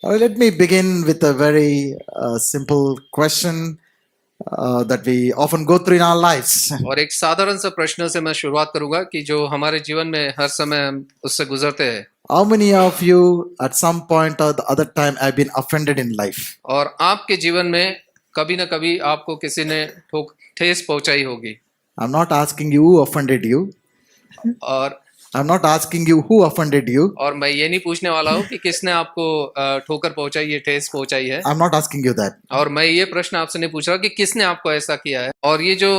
Let me begin with a very simple question that we often go through in our lives. और एक साधारण सा प्रश्न से मैं शुरुआत करूंगा कि जो हमारे जीवन में हर समय हम उससे गुजरते हैं। How many of you at some point or the other time have been offended in life? और आपके जीवन में कभी न कभी आपको किसी ने ठेस पहुंचाई होगी। I'm not asking you who offended you. और I'm not asking you who offended you. और मैं ये नहीं पूछने वाला हूँ कि किसने आपको ठोकर पहुंचाई है, ठेस पहुंचाई है। I'm not asking you that. और मैं ये प्रश्न आपसे नहीं पूछ रहा कि किसने आपको ऐसा किया है। और ये जो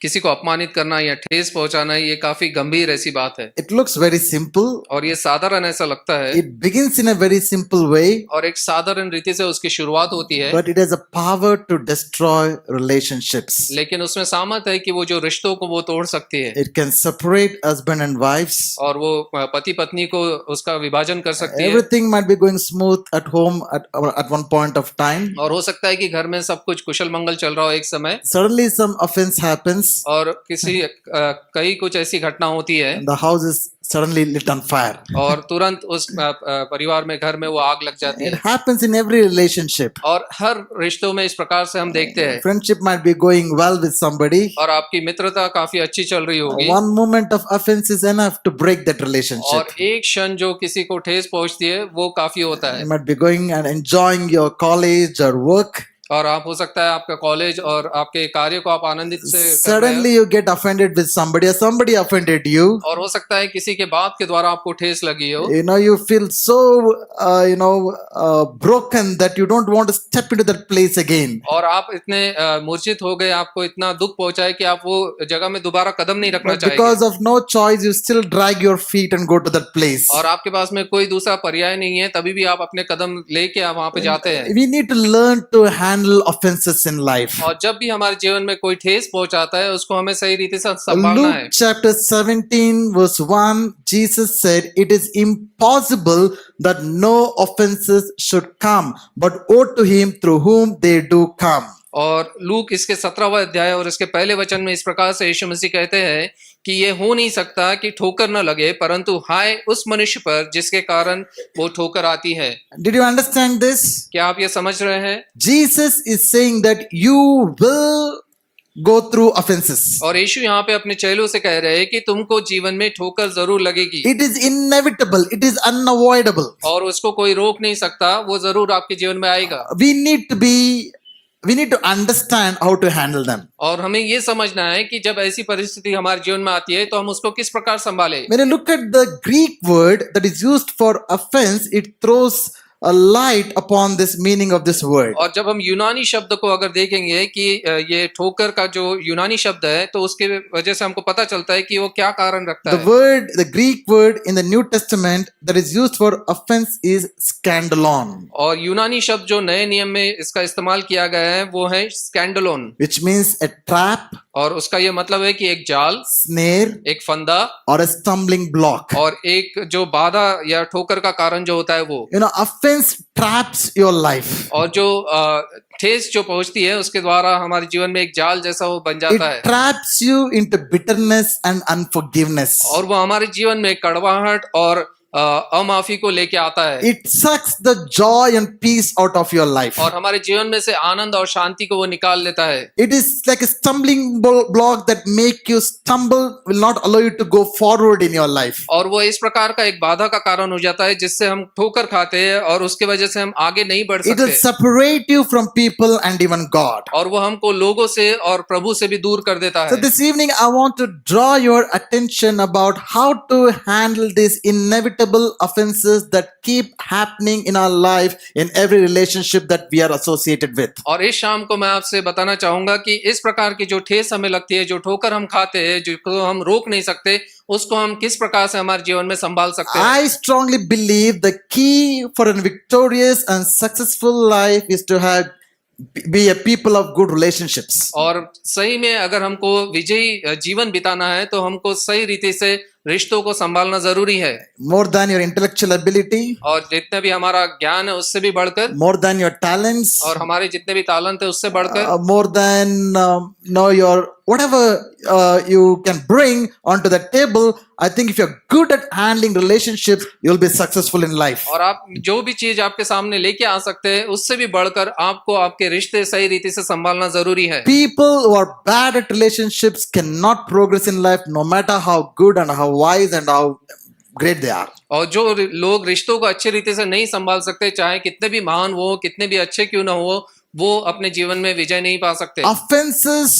किसी को अपमानित करना या ठेस पहुंचाना, ये काफी गंभीर ऐसी बात है। It looks very simple. और ये साधारण ऐसा लगता है। It begins in a very simple way, और एक साधारण रीति से उसकी शुरुआत होती है, but it has a power to destroy relationships. लेकिन उसमें सामर्थ है कि वो जो रिश्तों को वो तोड़ सकती है। It can separate husband and wives. और वो पति पत्नी को उसका विभाजन कर सकती है। Everything might be going smooth at home at one point of time. और हो सकता है कि घर में सब कुछ कुशल मंगल चल रहा हो एक समय, Suddenly some offense happens. और कई कुछ ऐसी घटना होती है, The house is suddenly lit on fire. और तुरंत उस परिवार में, घर में वो आग लग जाती It है। happens in every relationship. और हर रिश्तों में इस प्रकार से हम देखते हैं। Friendship might be going well with somebody. और आपकी मित्रता काफी अच्छी चल रही होगी, One moment of offense is enough to break that relationship. और एक क्षण जो किसी को ठेस पहुंचती है वो काफी होता है। You might be going and enjoying your college or work. और आप हो सकता है आपका कॉलेज और आपके कार्य को आप आनंदित से कर रहे Suddenly you get offended with somebody or somebody offended you. हो, और हो सकता है किसी के बात के द्वारा आपको ठेस लगी हो। You feel so broken that you don't want to step into that place again. और आप इतने मूर्छित हो गए, आपको इतना दुख पहुंचा है कि आप वो जगह में दोबारा कदम नहीं रखना But चाहेंगे। because of no choice, you still drag your feet and go to that place. और आपके पास में कोई दूसरा पर्याय नहीं है, तभी भी आप अपने कदम लेके आप वहां पे जाते हैं। We need to learn to handle offenses in life. और जब भी हमारे जीवन में कोई ठेस पहुंचाता है, उसको हमें सही रीति से संभालना है। Luke chapter 17 verse 1, Jesus said, "It is impossible that no offenses should come, but woe to him through whom they do come." और लूक इसके 17वां अध्याय और इसके पहले वचन में इस प्रकार से यीशु मसीह कहते हैं कि ये हो नहीं सकता कि ठोकर न लगे, परंतु हाय उस मनुष्य पर जिसके कारण वो ठोकर आती है। Did you understand this? क्या आप ये समझ रहे हैं? Jesus is saying that you will go through offenses. और यीशु यहाँ पे अपने चेलों से कह रहे हैं कि तुमको जीवन में ठोकर जरूर लगेगी। It is inevitable. It is unavoidable. और उसको कोई रोक नहीं सकता, वो जरूर आपके जीवन में आएगा। We need to understand how to handle them. और हमें ये समझना है कि जब ऐसी परिस्थिति हमारे जीवन में आती है तो हम उसको किस प्रकार संभालें। When you look at the Greek word that is used for offense, it throws a light upon this meaning of this word. और जब हम यूनानी शब्द को अगर देखेंगे कि ये ठोकर का जो यूनानी शब्द है, तो उसके वजह से हमको पता चलता है कि वो क्या कारण रखता है। The Greek word in the New Testament that is used for offense is scandalon. और यूनानी शब्द जो नए नियम में इसका इस्तेमाल किया गया है वो है स्कैंडलोन, Which means a trap, और उसका ये मतलब है कि एक जाल, snare, एक फंदा, or a stumbling block. और एक जो बाधा या ठोकर का कारण जो होता है वो। Offense traps your life. और जो ठेस जो पहुंचती है उसके द्वारा हमारे जीवन में एक जाल जैसा वो बन जाता है। It traps you into bitterness and unforgiveness. और वो हमारे जीवन में कड़वाहट और अमाफी को लेके आता है। It sucks the joy and peace out of your life. और हमारे जीवन में से आनंद और शांति को वो निकाल लेता है। It is like a stumbling block that make you stumble, will not allow you to go forward in your life. और वो इस प्रकार का एक बाधा का कारण हो जाता है जिससे हम ठोकर खाते हैं और उसके वजह से हम आगे नहीं बढ़ It will सकते। separate you from people and even God. और वो हमको लोगों से और प्रभु से भी दूर कर देता So है। this evening I want to draw your attention about how to handle these inevitable offenses that keep happening in our life in every relationship that we are associated with. और इस शाम को मैं आपसे बताना चाहूंगा कि इस प्रकार की जो ठेस हमें लगती है, जो ठोकर हम खाते हैं, जो हम रोक नहीं सकते, उसको हम किस प्रकार से हमारे जीवन में संभाल सकते हैं। I strongly believe the key for a victorious and successful life is to be a people of good relationships. और सही में अगर हमको विजयी जीवन बिताना है तो हमको सही रीति से रिश्तों को संभालना जरूरी है। More than your intellectual ability, और जितने भी हमारा ज्ञान है उससे भी बढ़कर, more than your talents, और हमारे जितने भी तालंत है उससे बढ़कर, more than your whatever you can bring onto the table, I think if you're good at handling relationships, you'll be successful in life. और आप जो भी चीज आपके सामने लेके आ सकते हैं उससे भी बढ़कर आपको आपके रिश्ते सही रीति से संभालना जरूरी है। People who are bad at relationships cannot progress in life, no matter how good and how wise and how great they are. और जो लोग रिश्तों को अच्छी रीति से नहीं संभाल सकते, चाहे कितने भी महान वो, कितने भी अच्छे क्यों ना हो, वो अपने जीवन में विजय नहीं पा सकते। Offenses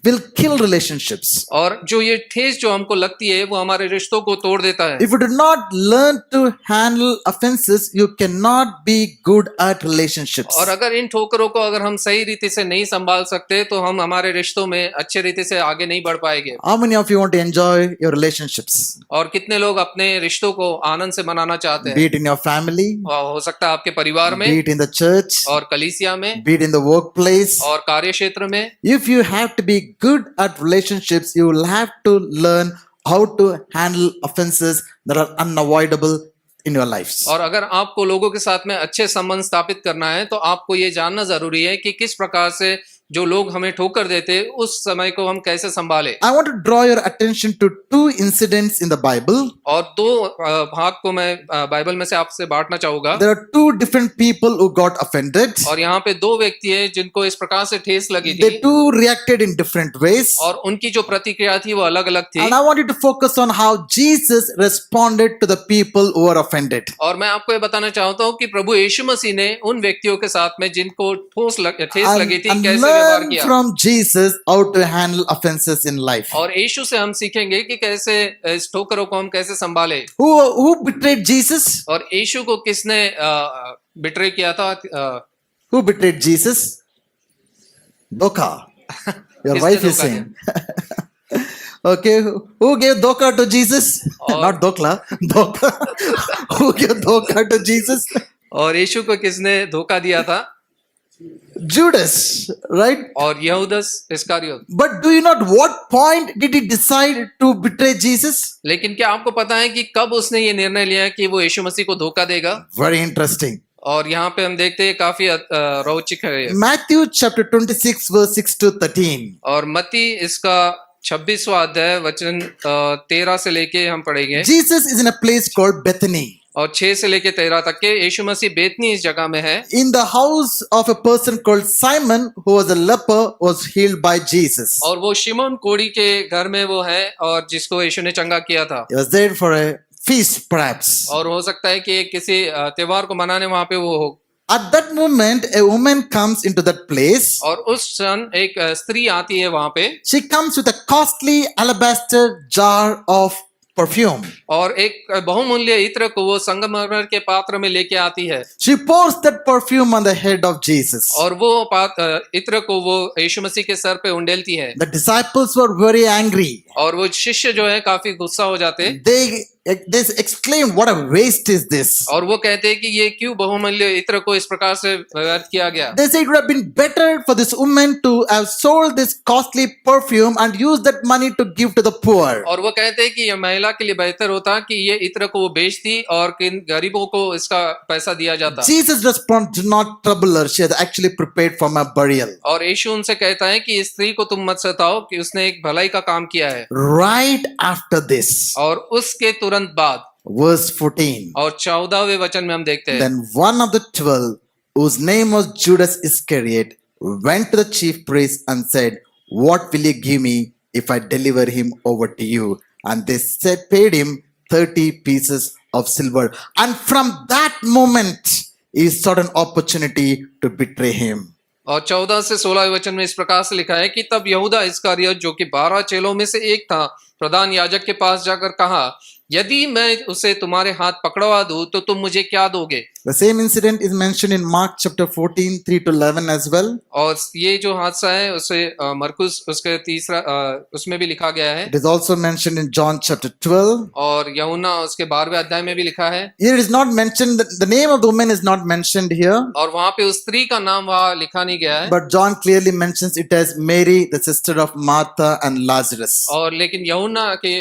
will kill relationships. और जो ये ठेस जो हमको लगती है वो हमारे रिश्तों को तोड़ देता है। If you do not learn to handle offenses, you cannot be good at relationships. और अगर इन ठोकरों को अगर हम सही रीति से नहीं संभाल सकते तो हम हमारे रिश्तों में अच्छे रीति से आगे नहीं बढ़ पाएंगे। How many of you want to enjoy your relationships? और कितने लोग अपने रिश्तों को आनंद से मनाना चाहते हैं? Be it in your family, और हो सकता है आपके परिवार में, be it in the church, और कलीसिया में, be it in the workplace. और कार्य क्षेत्र में। If you have to be good at relationships, you will have to learn how to handle offenses that are unavoidable in your lives. और अगर आपको लोगों के साथ में अच्छे संबंध स्थापित करना है तो आपको ये जानना जरूरी है कि किस प्रकार से जो लोग हमें ठोकर देते उस समय को हम कैसे संभाले। I want to draw your attention to two incidents in the Bible. और दो भाग को मैं बाइबल में से आपसे बांटना चाहूंगा। There are two different people who got offended. और यहाँ पे दो व्यक्ति हैं जिनको इस प्रकार से ठेस लगी They थी too reacted in different ways. और उनकी जो प्रतिक्रिया थी वो अलग अलग थी। And I want you to focus on how Jesus responded to the people who were offended. और मैं आपको ये बताना चाहता हूँ कि प्रभु यीशु मसीह ने उन व्यक्तियों के साथ में जिनको ठेस लगी थी And कैसे व्यवहार learn किया। from Jesus how to handle offenses in life. और यीशु से हम सीखेंगे कि कैसे इस ठोकरों को हम कैसे संभाले। Who betrayed Jesus? और यीशु को किसने बिट्रे किया था? Who betrayed Jesus? Doka. Your किसने wife is धोखा saying. Okay, who gave Doka to Jesus? Not Dokla, Doka. Who gave Doka to Jesus? और यीशु को किसने धोखा दिया था? Judas, right? और यहूदस इस्करियोत। But do you know at what point did he decide to betray Jesus? लेकिन क्या आपको पता है कि कब उसने ये निर्णय लिया कि वो यीशु मसीह को धोखा देगा? Very interesting. और यहाँ पे हम देखते हैं काफी रोचक है। Matthew chapter 26 verse 6 to 13. और मत्ती इसका 26वां अध्याय वचन 13 से लेके हम पढ़ेंगे। Jesus is in a place called Bethany. और 6 से लेके 13 तक के यीशु मसीह बेतनी इस जगह में है। In the house of a person called Simon, who was a leper, was healed by Jesus. और वो शिमोन कोढ़ी के घर में वो है और जिसको यीशु ने चंगा किया था। He was there for a feast, perhaps. और हो सकता है कि किसी त्योहार को मनाने वहां पे वो हो। At that moment, a woman comes into that place. और उस क्षण एक स्त्री आती है वहां पे। She comes with a costly alabaster jar of perfume. और एक बहुमूल्य इत्र को वो संगमरमर के पात्र में लेके आती है। She pours that perfume on the head of Jesus. और वो इत्र को वो यीशु मसीह के सर पे उंडेलती है। The disciples were very angry. और वो शिष्य जो है काफी गुस्सा हो जाते। They exclaimed, "What a waste is this?" और वो कहते हैं कि ये क्यों बहुमूल्य इत्र को इस प्रकार से व्यर्थ किया गया। They said it would have been better for this woman to have sold this costly perfume and used that money to give to the poor. और वो कहते हैं कि ये महिला के लिए बेहतर होता कि ये इत्र को वो बेचती और किन गरीबों को इसका पैसा दिया जाता। Jesus responded, "Do not trouble her. She has actually prepared for my burial." और यीशु उनसे कहता है कि इस स्त्री को तुम मत सताओ कि उसने एक भलाई का काम किया है। Right after this, और उसके तुरंत बाद verse 14, और 14वें वचन में हम देखते हैं। then one of the 12, whose name was Judas Iscariot, went to the chief priests and said, "What will you give me if I deliver him over to you?" And they said, paid him 30 pieces of silver. And from that moment, he sought an opportunity to betray him. और 14 से 16 वचन में इस प्रकार से लिखा है कि तब यहूदा इस्करियोत जो कि 12 चेलों में से एक था, प्रधान याजक के पास जाकर कहा, यदि मैं उसे तुम्हारे हाथ पकड़वा दूं तो तुम मुझे क्या दोगे? The same incident is mentioned in Mark chapter 14, 3 to 11 as well. और ये जो हादसा है उसे मरकुस उसके उसमें भी लिखा गया है। It is also mentioned in John chapter 12. और यूहन्ना उसके 12वें अध्याय में भी लिखा है। Here it is not mentioned, the name of the woman is not mentioned here. और वहां पे उस स्त्री का नाम वहां लिखा नहीं गया है। But John clearly mentions it as Mary, the sister of Martha and Lazarus. और लेकिन यूहन्ना के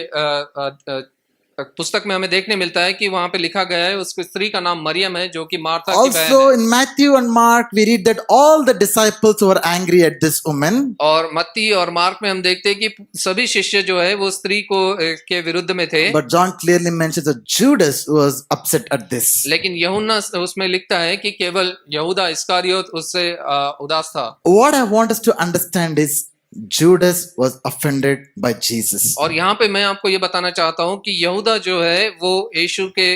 पुस्तक में हमें देखने मिलता है कि वहां पे लिखा गया है उसकी स्त्री का नाम मरियम है जो कि मार्था की बहन Also, है। in Matthew and Mark, we read that all the disciples were angry at this woman. और मत्ती और मार्क में हम देखते हैं कि सभी शिष्य जो है वो स्त्री को के विरुद्ध में थे, But John clearly mentions that Judas was upset at this. लेकिन यूहन्ना उसमें लिखता है कि केवल यहूदा इस्करियोत उससे उदास था। What I want us to understand is Judas was offended by Jesus. और यहाँ पे मैं आपको ये बताना चाहता हूँ कि यहूदा जो है वो यीशु के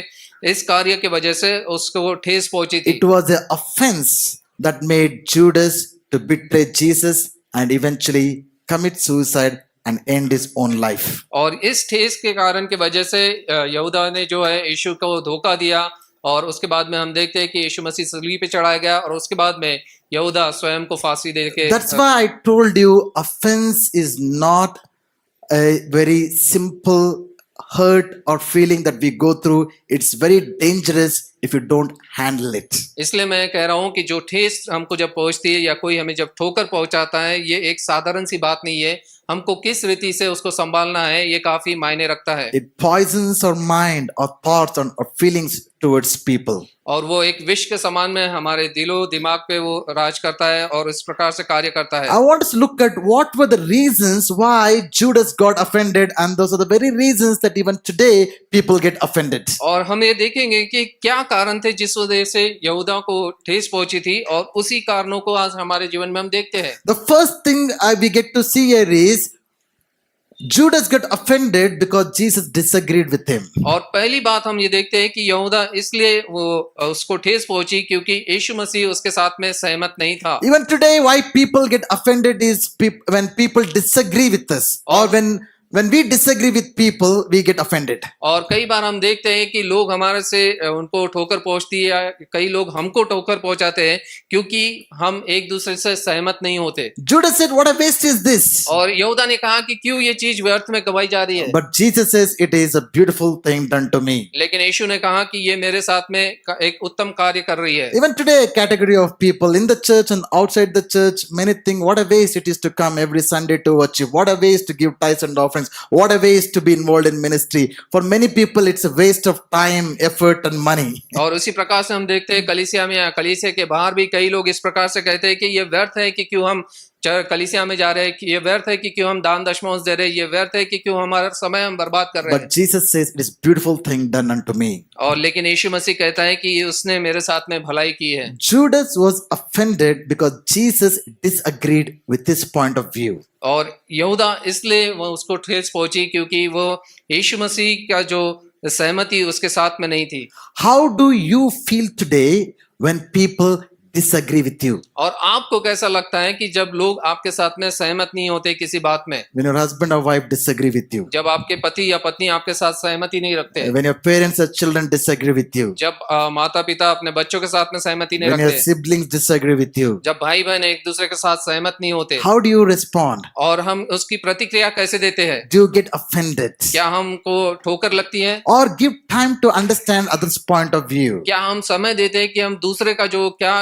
इस कार्य के वजह से उसको ठेस पहुंची थी। It was an offense that made Judas to betray Jesus and eventually commit suicide and end his own life. और इस ठेस के कारण के वजह से यहूदा ने जो है यीशु को धोखा दिया, और उसके बाद में हम देखते हैं कि यीशु मसीह सलीब पे चढ़ाया गया और उसके बाद में यहूदा स्वयं को फांसी दे के That's why I told you offense is not a very simple hurt or feeling that we go through. It's very dangerous if you don't handle it. इसलिए मैं कह रहा हूँ कि जो ठेस हमको जब पहुंचती है या कोई हमें जब ठोकर पहुंचाता है, ये एक साधारण सी बात नहीं है। हमको किस रीति से उसको संभालना है ये काफी मायने रखता है। It poisons our mind, our thoughts, and our feelings towards people. और वो एक विष के समान में हमारे दिलो दिमाग पे वो राज करता है और इस प्रकार से कार्य करता है। I want us to look at what were the reasons why Judas got offended, and those are the very reasons that even today people get offended. और हम ये देखेंगे कि क्या कारण थे जिस वजह से यहूदा को ठेस पहुंची थी, और उसी कारणों को आज हमारे जीवन में हम देखते हैं। The first thing we get to see here is Judas got offended because Jesus disagreed with him. और पहली बात हम ये देखते हैं कि यहूदा इसलिए वो उसको ठेस पहुंची क्योंकि यीशु मसीह उसके साथ में सहमत नहीं था। Even today, why people get offended is when people disagree with us, or when we disagree with people, we get offended. और कई बार हम देखते हैं कि लोग हमारे से उनको ठोकर पहुंचती है, या कई लोग हमको ठोकर पहुंचाते हैं क्योंकि हम एक दूसरे से सहमत नहीं होते। Judas said, "What a waste is this?" और यहूदा ने कहा कि क्यों ये चीज व्यर्थ में गवाई जा रही है। But Jesus says, "It is a beautiful thing done to me." लेकिन यीशु ने कहा कि ये मेरे साथ में एक उत्तम कार्य कर रही है। Even today, a category of people in the church and outside the church, many think, what a waste it is to come every Sunday to worship. What a waste to give tithes and offerings. What a waste to be involved in ministry. For many people, it's a waste of time, effort, and money. और उसी प्रकार से हम देखते हैं कलीसिया में या कलीसिया के बाहर भी कई लोग इस प्रकार से कहते हैं कि ये व्यर्थ है कि क्यों हम कलीसिया में जा रहे हैं, कि ये व्यर्थ है कि क्यों हम दान दशमांश दे रहे हैं, ये व्यर्थ है कि क्यों हमारा समय हम बर्बाद कर रहे हैं। But Jesus says, "It is beautiful thing done unto me." और लेकिन यीशु मसीह कहता है कि उसने मेरे साथ में भलाई की है। Judas was offended because Jesus disagreed with his point of view. और यहूदा इसलिए वो उसको ठेस पहुंची क्योंकि वो यीशु मसीह का जो सहमति उसके साथ में नहीं थी। How do you feel today when people disagree with you? और आपको कैसा लगता है कि जब लोग आपके साथ में सहमत नहीं होते किसी बात में? When your husband or wife disagree with you? जब आपके पति या पत्नी आपके साथ सहमति नहीं रखते? When your parents or children disagree with you? जब माता पिता अपने बच्चों के साथ में सहमति नहीं When your रखते? siblings disagree with you? जब भाई बहन एक दूसरे के साथ सहमत नहीं होते? How do you respond? और हम उसकी प्रतिक्रिया कैसे देते हैं? Do you get offended? क्या हमको ठोकर लगती है? Or give time to understand others' point of view? क्या हम समय देते हैं कि हम दूसरे का जो क्या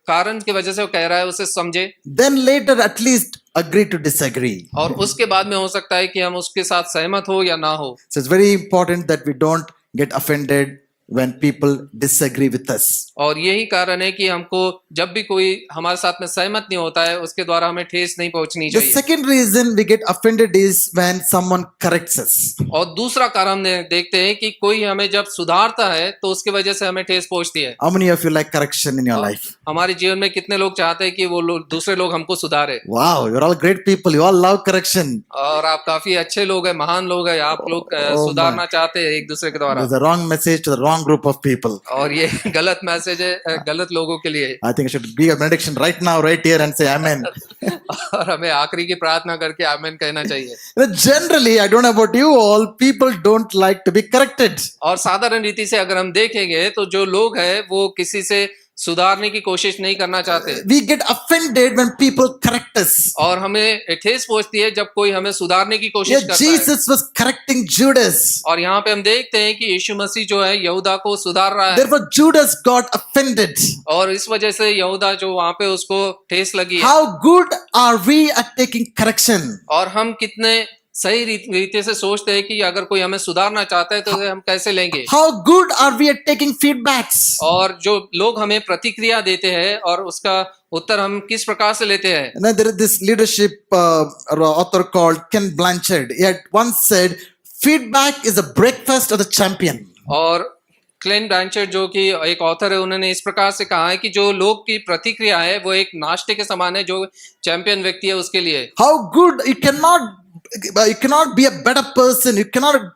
कारण की वजह से वो कह रहा है उसे समझे? Then later at least agree to disagree. और उसके बाद में हो सकता है कि हम उसके साथ सहमत हो या ना हो। So it's very important that we don't get offended when people disagree with us. और यही कारण है कि हमको जब भी कोई हमारे साथ में सहमत नहीं होता है उसके द्वारा हमें ठेस नहीं पहुंचनी The चाहिए। second reason we get offended is when someone corrects us. और दूसरा कारण हम देखते हैं कि कोई हमें जब सुधारता है तो उसकी वजह से हमें ठेस पहुंचती है। How many of you like correction in your life? हमारे जीवन में कितने लोग चाहते हैं कि वो दूसरे लोग हमको सुधारे? Wow, you're all great people. You all love correction. और आप काफी अच्छे लोग हैं, महान लोग हैं, आप लोग सुधारना चाहते हैं एक दूसरे के द्वारा। There's a wrong message to the wrong group of people. और ये गलत मैसेज है गलत लोगों के लिए। I think I should give a benediction right now, right here, and say Amen. और हमें आखिरी की प्रार्थना करके आमीन कहना चाहिए। Generally, I don't know about you all, people don't like to be corrected. और साधारण रीति से अगर हम देखेंगे तो जो लोग हैं वो किसी से सुधारने की कोशिश नहीं करना चाहते। We get offended when people correct us. और हमें ठेस पहुंचती है जब कोई हमें सुधारने की कोशिश Yeah, करता है। Jesus was correcting Judas. और यहाँ पे हम देखते हैं कि यीशु मसीह जो है यहूदा को सुधार रहा है। Therefore, Judas got offended. और इस वजह से यहूदा जो वहां पे उसको ठेस लगी है। How good are we at taking correction? और हम कितने सही रीति से सोचते हैं कि अगर कोई हमें सुधारना चाहता है तो उसे हम कैसे लेंगे। How good are we at taking feedbacks? और जो लोग हमें प्रतिक्रिया देते हैं और उसका उत्तर हम किस प्रकार से लेते हैं। You know, there is this leadership author called Ken Blanchard. He had once said, feedback is a breakfast of the champion. और क्लेन ब्लैंचर्ड जो कि एक ऑथर है, उन्होंने इस प्रकार से कहा है कि जो लोग की प्रतिक्रिया है वो एक नाश्ते के समान है जो चैंपियन व्यक्ति है उसके लिए। How good, you cannot be a better person, you cannot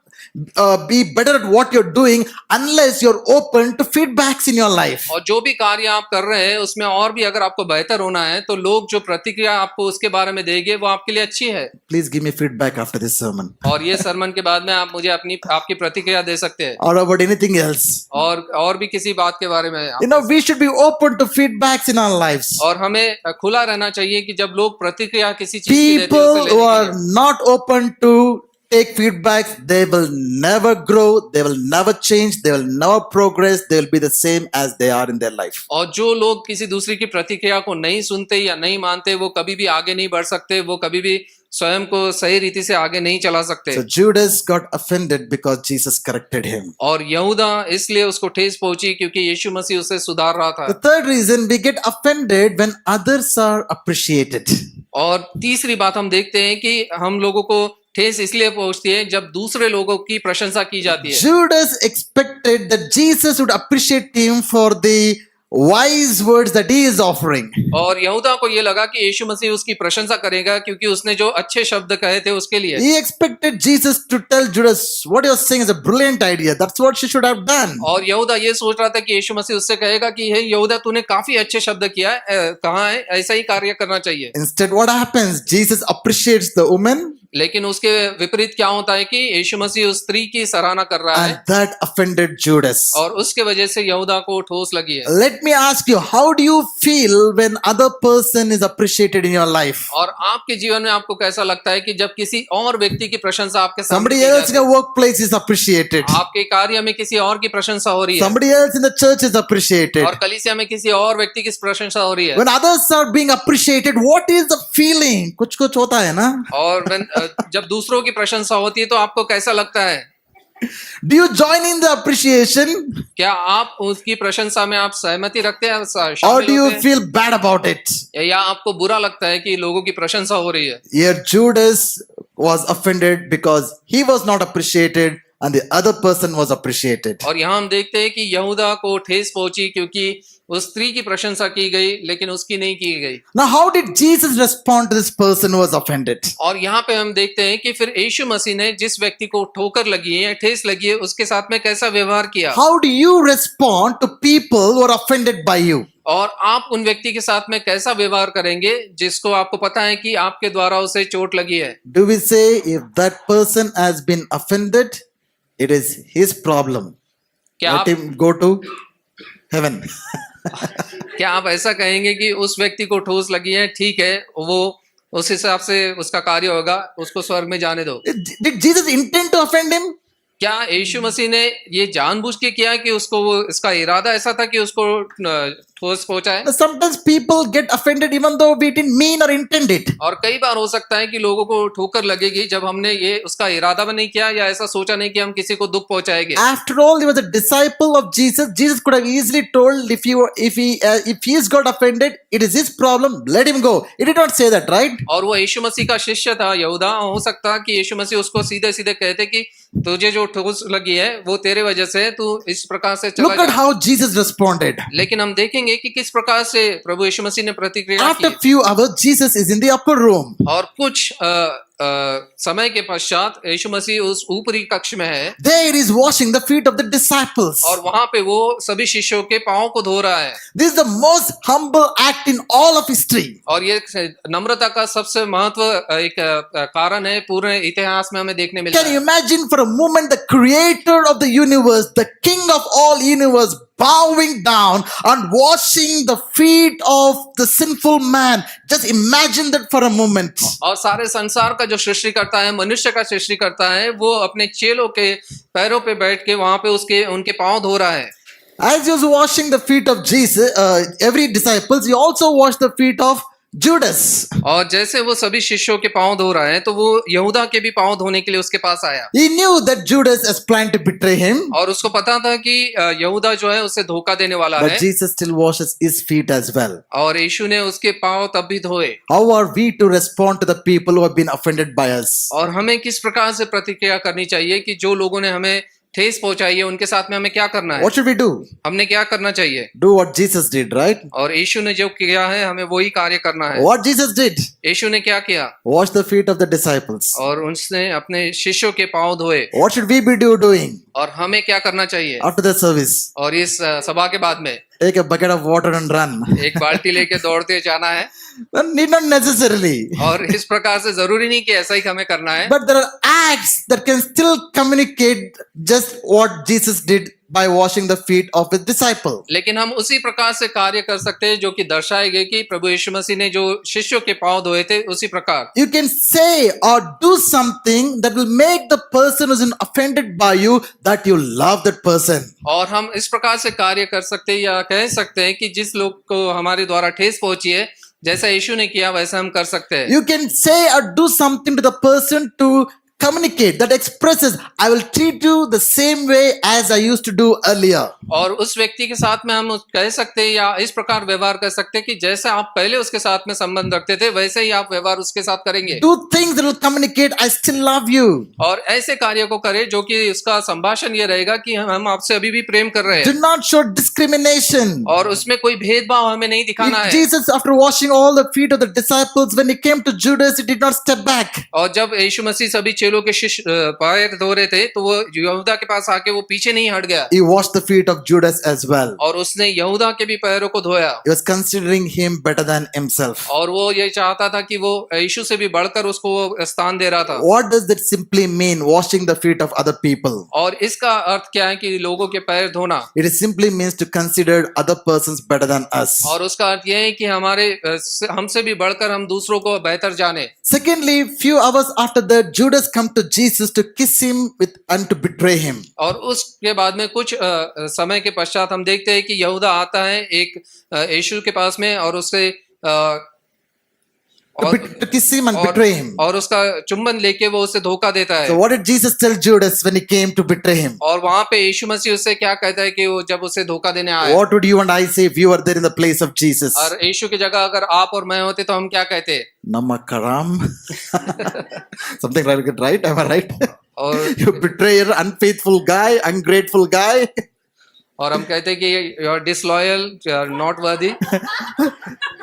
be better at what you're doing unless you're open to feedbacks in your life. और जो भी कार्य आप कर रहे हैं उसमें और भी अगर आपको बेहतर होना है तो लोग जो प्रतिक्रिया आपको उसके बारे में देंगे वो आपके लिए अच्छी है। Please give me feedback after this sermon. और ये सरमन के बाद में आप मुझे आपकी प्रतिक्रिया दे सकते हैं, Or about anything else. और भी किसी बात के बारे में You know, we should be open to feedbacks in our lives. और हमें खुला रहना चाहिए कि जब लोग प्रतिक्रिया किसी चीज की देते हैं People उसे who लेने are के लिए। not open to take feedbacks, they will never grow, they will never change, they will never progress, they will be the same as they are in their life. और जो लोग किसी दूसरे की प्रतिक्रिया को नहीं सुनते या नहीं मानते वो कभी भी आगे नहीं बढ़ सकते, वो कभी भी स्वयं को सही रीति से आगे नहीं चला सकते। So Judas got offended because Jesus corrected him. और यहूदा इसलिए उसको ठेस पहुंची क्योंकि यीशु मसीह उसे सुधार रहा था। The third reason, we get offended when others are appreciated. और तीसरी बात हम देखते हैं कि हम लोगों को ठेस इसलिए पहुंचती है जब दूसरे लोगों की प्रशंसा की जाती है। Judas expected that Jesus would appreciate him for the wise words that he is offering. और यहूदा को ये लगा कि यीशु मसीह उसकी प्रशंसा करेगा क्योंकि उसने जो अच्छे शब्द कहे थे उसके लिए। He expected Jesus to tell Judas, what you're saying is a brilliant idea. That's what she should have done. और यहूदा ये सोच रहा था कि यीशु मसीह उससे कहेगा कि हे यहूदा तूने काफी अच्छे शब्द किया है, कहा है ऐसा ही कार्य करना चाहिए। Instead, what happens? Jesus appreciates the woman, लेकिन उसके विपरीत क्या होता है कि यीशु मसीह उस स्त्री की सराहना कर रहा है and that offended Judas. और उसके वजह से यहूदा को ठोस लगी है। Let me ask you, how do you feel when other person is appreciated in your life? और आपके जीवन में आपको कैसा लगता है कि जब किसी और व्यक्ति की प्रशंसा आपके सामने Somebody की else in जाती your है, workplace is appreciated. आपके कार्य में किसी और की प्रशंसा हो रही है Somebody else in the church is appreciated. और कलीसिया में किसी और व्यक्ति की प्रशंसा हो रही है। When others are being appreciated, what is the feeling? कुछ कुछ होता है ना? और जब दूसरों की प्रशंसा होती है तो आपको कैसा लगता है? Do you join in the appreciation, क्या आप उसकी प्रशंसा में आप सहमति रखते हैं, or शामिल do you होते हैं? feel bad about it? या आपको बुरा लगता है कि लोगों की प्रशंसा हो रही है? Here Judas was offended because he was not appreciated and the other person was appreciated. और यहाँ हम देखते हैं कि यहूदा को ठेस पहुंची क्योंकि उस स्त्री की प्रशंसा की गई लेकिन उसकी नहीं की गई। Now, how did Jesus respond to this person who was offended? और यहाँ पे हम देखते हैं कि फिर यीशु मसीह ने जिस व्यक्ति को ठोकर लगी है, ठेस लगी है, उसके साथ में कैसा व्यवहार किया। How do you respond to people who are offended by you? और आप उन व्यक्ति के साथ में कैसा व्यवहार करेंगे जिसको आपको पता है कि आपके द्वारा उसे चोट लगी है। Do we say if that person has been offended, it is his problem? क्या Let आप him go to heaven. क्या आप ऐसा कहेंगे कि उस व्यक्ति को ठोस लगी है, ठीक है, वो उस हिसाब से उसका कार्य होगा, उसको स्वर्ग में जाने दो। Did Jesus intend to offend him? क्या यीशु मसीह ने ये जानबूझ के किया कि उसको वो इसका इरादा ऐसा था कि उसको ठोस पहुंचाए? Sometimes people get offended even though we didn't mean or intend it. और कई बार हो सकता है कि लोगों को ठोकर लगेगी जब हमने ये उसका इरादा भी नहीं किया या ऐसा सोचा नहीं कि हम किसी को दुख पहुंचाएंगे। After all, he was a disciple of Jesus. Jesus could have easily told if he's got offended, it is his problem. Let him go. He did not say that, right? और वो यीशु मसीह का शिष्य था यहूदा, हो सकता कि यीशु मसीह उसको सीधे सीधे कहते कि तुझे जो ठोस लगी है वो तेरे वजह से, तू इस प्रकार से चला Look at जा। how Jesus responded. लेकिन हम देखेंगे कि किस प्रकार से प्रभु यीशु मसीह ने प्रतिक्रिया After की। few hours, Jesus is in the upper room. और कुछ समय के पश्चात यीशु मसीह उस ऊपरी कक्ष में है There he is washing the feet of the disciples. और वहां पे वो सभी शिष्यों के पांव को धो रहा है। This is the most humble act in all of history. और ये नम्रता का सबसे महत्व एक कारण है पूरे इतिहास में हमें देखने मिलता Can you है। imagine for a moment the creator of the universe, the king of all universe, bowing down and washing the feet of the sinful man? Just imagine that for a moment. और सारे संसार का जो सृष्टि करता है, मनुष्य का सृष्टि करता है, वो अपने चेलों के पैरों पे बैठ के वहां पे उनके पांव धो रहा है। As he was washing the feet of Jesus, every disciples, he also washed the feet of Judas. और जैसे वो सभी शिष्यों के पांव धो रहा है तो वो यहूदा के भी पांव धोने के लिए उसके पास आया He knew that Judas has planned to betray him, और उसको पता था कि यहूदा जो है उसे धोखा देने वाला but है Jesus still washes his feet as well. और यीशु ने उसके पांव तब भी धोए How are we to respond to the people who have been offended by us? और हमें किस प्रकार से प्रतिक्रिया करनी चाहिए कि जो लोगों ने हमें ठेस पहुंचाई है उनके साथ में हमें क्या करना है What should we do? हमने क्या करना चाहिए Do what Jesus did, right? और यीशु ने जो किया है हमें वही कार्य करना है What Jesus did? यीशु ने क्या किया Wash the feet of the disciples. और उसने अपने शिष्यों के पांव धोए What should we be doing और हमें क्या करना चाहिए after the service? और इस सभा के बाद में Take a bucket of water and run. एक बाल्टी लेके दौड़ते जाना है Need not necessarily. और इस प्रकार से जरूरी नहीं कि ऐसा ही हमें करना है But there are acts that can still communicate just what Jesus did by washing the feet of his disciple. लेकिन हम उसी प्रकार से कार्य कर सकते हैं जो कि दर्शाए गए कि प्रभु यीशु मसीह ने जो शिष्यों के पांव धोए थे उसी प्रकार You can say or do something that will make the person who's been offended by you that you love that person. और हम इस प्रकार से कार्य कर सकते हैं या कह सकते हैं कि जिस लोग को हमारे द्वारा ठेस पहुंची है जैसा यीशु ने किया वैसा हम कर सकते हैं You can say or do something to the person to communicate that expresses I will treat you the same way as I used to do earlier. और उस व्यक्ति के साथ में हम कह सकते हैं या इस प्रकार व्यवहार कर सकते हैं कि जैसे आप पहले उसके साथ में संबंध रखते थे वैसे ही आप व्यवहार उसके साथ करेंगे Do things that will communicate I still love you. और ऐसे कार्यों को करें जो कि उसका संभाषण ये रहेगा कि हम आपसे अभी भी प्रेम कर रहे Do हैं not show discrimination. और उसमें कोई भेदभाव हमें नहीं दिखाना है Jesus, after washing all the feet of the disciples, when he came to Judas, he did not step back. और जब यीशु मसीह सभी चेलों के शिष्य पैर धो रहे थे तो वो यहूदा के पास आके वो पीछे नहीं हट गया He washed the feet of Judas as well. और उसने यहूदा के भी पैरों को धोया He was considering him better than himself. और वो ये चाहता था कि वो यीशु से भी बढ़कर उसको वो स्थान दे रहा था What does that simply mean, washing the feet of other people? और इसका अर्थ क्या है कि लोगों के पैर धोना It simply means to consider other persons better than us. और उसका अर्थ यह है कि हमारे हमसे भी बढ़कर हम दूसरों को बेहतर जाने Secondly, few hours after that, Judas come to Jesus to kiss him with and to betray him. और उसके बाद में कुछ समय के पश्चात हम देखते हैं कि यहूदा आता है एक यीशु के पास में और उससे To kiss him and betray him. और उसका चुंबन लेके वो उसे धोखा देता है So what did Jesus tell Judas when he came to betray him? और वहां पे यीशु मसीह उससे क्या कहता है कि वो जब उसे धोखा देने आया What would you and I say if we were there in the place of Jesus? और यीशु की जगह अगर आप और मैं होते तो हम क्या कहते Namakaram. Something like that, right? Am I right? और You betrayer, unfaithful guy, ungrateful guy. और हम कहते कि you are disloyal you are not worthy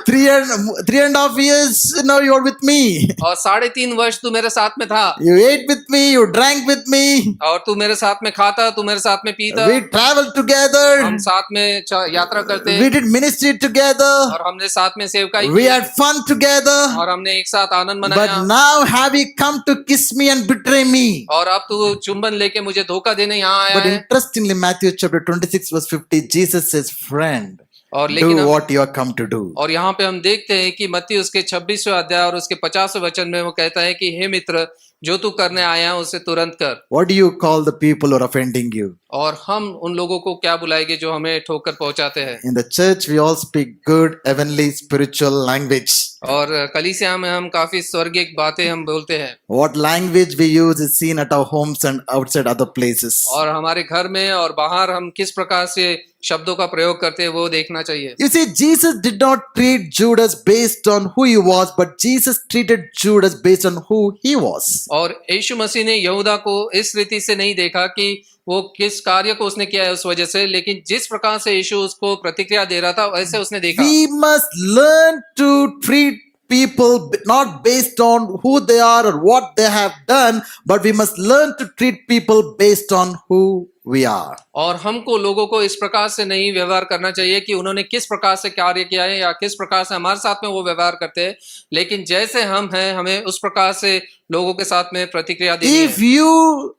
3.5 years, now you're with me. और 3.5 वर्ष तू मेरे साथ में था You ate with me, you drank with me. और तू मेरे साथ में खाता तू मेरे साथ में पीता We traveled together. हम साथ में यात्रा करते We did ministry together. और हमने साथ में सेवकाई We की had fun together. और हमने एक साथ आनंद मनाया But now have you come to kiss me and betray me? और अब तू चुंबन लेके मुझे धोखा देने यहाँ आया But है interestingly, Matthew chapter 26 verse 50, Jesus says, friend, और do लेकिन what you are come to do. और यहाँ पे हम देखते हैं कि मत्ती उसके 26वें अध्याय और उसके 50वें वचन में वो कहता है कि हे मित्र जो तू करने आया है उसे तुरंत कर What do you call the people who are offending you? और हम उन लोगों को क्या बुलाएंगे जो हमें ठोकर पहुंचाते हैं In the church, we all speak good, heavenly, spiritual language. और कलीसिया में हम काफी स्वर्गिक बातें हम बोलते हैं What language we use is seen at our homes and outside other places. और हमारे घर में और बाहर हम किस प्रकार से शब्दों का प्रयोग करते हैं वो देखना चाहिए You see, Jesus did not treat Judas based on who he was, but Jesus treated Judas based on who he was. और यीशु मसीह ने यहूदा को इस रीति से नहीं देखा कि वो किस कार्य को उसने किया है उस वजह से लेकिन जिस प्रकार से यीशु उसको प्रतिक्रिया दे रहा था वैसे उसने देखा We must learn to treat people not based on who they are or what they have done, but we must learn to treat people based on who we are. और हमको लोगों को इस प्रकार से नहीं व्यवहार करना चाहिए कि उन्होंने किस प्रकार से कार्य किया है या किस प्रकार से हमारे साथ में वो व्यवहार करते हैं लेकिन जैसे हम हैं हमें उस प्रकार से लोगों के साथ में प्रतिक्रिया देनी है If you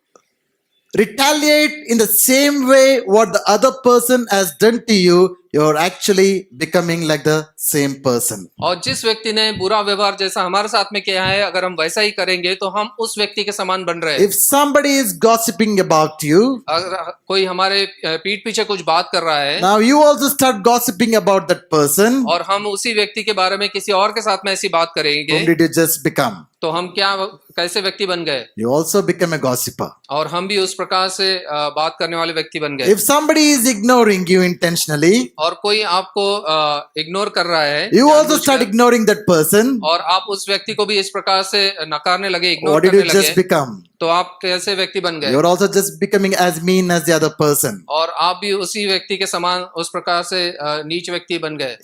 retaliate in the same way what the other person has done to you, you're actually becoming like the same person. और जिस व्यक्ति ने बुरा व्यवहार जैसा हमारे साथ में किया है, अगर हम वैसा ही करेंगे तो हम उस व्यक्ति के समान बन रहे हैं। If somebody is gossiping about you, अगर कोई हमारे पीठ पीछे कुछ बात कर रहा है now you also start gossiping about that person. और हम उसी व्यक्ति के बारे में किसी और के साथ में ऐसी बात करेंगे, Whom did you just become? तो हम क्या कैसे व्यक्ति बन गए? You also become a gossiper. और हम भी उस प्रकार से बात करने वाले व्यक्ति बन गए। If somebody is ignoring you intentionally, और कोई आपको इग्नोर कर रहा है you also जानबूझकर, start ignoring that person. और आप उस व्यक्ति को भी इस प्रकार से नकारने लगे, इग्नोर What did करने you just लगे, become? तो आप कैसे व्यक्ति बन गए? You're also just becoming as mean as the other person. और आप भी उसी व्यक्ति के समान उस प्रकार से नीच व्यक्ति बन गए।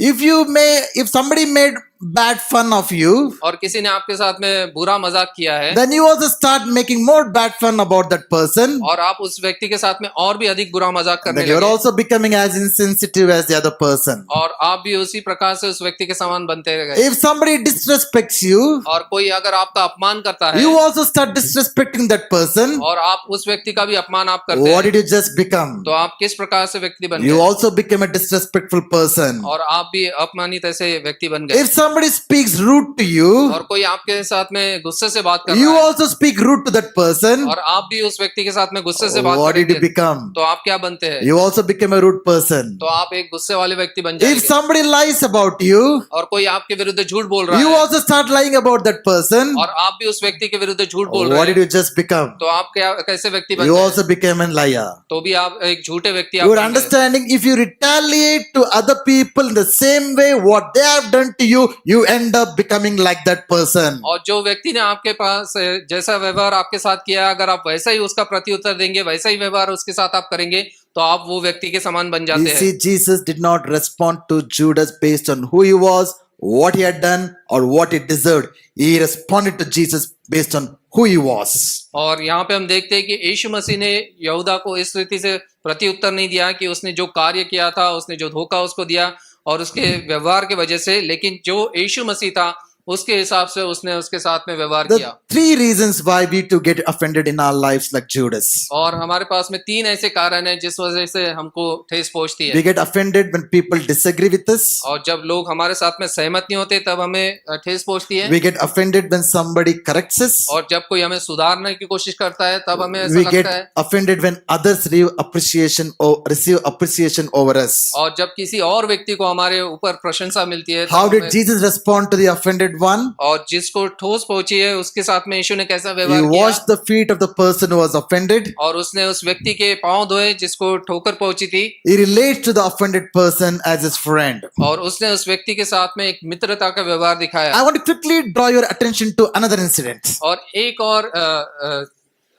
If somebody made bad fun of you, और किसी ने आपके साथ में बुरा मजाक किया है, then you also start making more bad fun about that person. और आप उस व्यक्ति के साथ में और भी अधिक बुरा मजाक करने Then you're लगे, also becoming as insensitive as the other person. और आप भी उसी प्रकार से उस व्यक्ति के समान बनते गए। If somebody disrespects you, और कोई अगर आपका अपमान करता है you also start disrespecting that person. और आप उस व्यक्ति का भी अपमान आप करते What हैं, did you just become? तो आप किस प्रकार से व्यक्ति बन You गए? also became a disrespectful person. और आप भी अपमानित ऐसे व्यक्ति बन गए। If somebody speaks rude to you, और कोई आपके साथ में गुस्से से बात कर you रहा है also speak rude to that person. और आप भी उस व्यक्ति के साथ में गुस्से से बात What did you करेंगे, become? तो आप क्या बनते हैं? You also became a rude person. तो आप एक गुस्से वाले व्यक्ति बन If जाएंगे। somebody lies about you, और कोई आपके विरुद्ध झूठ बोल रहा you है also start lying about that person. और आप भी उस व्यक्ति के विरुद्ध झूठ बोल रहे What did हैं, you just become? तो आप क्या कैसे व्यक्ति बन You गए? also became a liar. तो भी आप एक झूठे व्यक्ति आप You're बन गए। understanding, if you retaliate to other people in the same way what they have done to you, you end up becoming like that person. और जो व्यक्ति ने आपके पास जैसा व्यवहार आपके साथ किया, अगर आप वैसा ही उसका प्रत्युत्तर देंगे, वैसा ही व्यवहार उसके साथ आप करेंगे, तो आप वो व्यक्ति के समान बन You जाते हैं। see, Jesus did not respond to Judas based on who he was, what he had done, or what he deserved. He responded to Jesus based on who he was. और यहाँ पे हम देखते हैं कि यीशु मसीह ने यहूदा को इस रीति से प्रत्युत्तर नहीं दिया कि उसने जो कार्य किया था, उसने जो धोखा उसको दिया और उसके व्यवहार के वजह से, लेकिन जो यीशु मसीह था उसके हिसाब से उसने उसके साथ में व्यवहार किया। The three reasons why we to get offended in our lives like Judas. और हमारे पास में 3 ऐसे कारण हैं जिस वजह से हमको ठेस पहुंचती है। We get offended when people disagree with us. और जब लोग हमारे साथ में सहमत नहीं होते तब हमें ठेस पहुंचती है। We get offended when somebody corrects us. और जब कोई हमें सुधारने की कोशिश करता है तब हमें ऐसा We get लगता है। offended when others receive appreciation over us. और जब किसी और व्यक्ति को हमारे ऊपर प्रशंसा मिलती है, How तब did हमें- Jesus respond to the offended one? और जिसको ठोस पहुंची है उसके साथ में यीशु ने कैसा He व्यवहार किया, washed the feet of the person who was offended. और उसने उस व्यक्ति के पांव धोए जिसको ठोकर पहुंची थी, He relates to the offended person as his friend. और उसने उस व्यक्ति के साथ में एक मित्रता का व्यवहार दिखाया। I want to quickly draw your attention to another incident. और एक और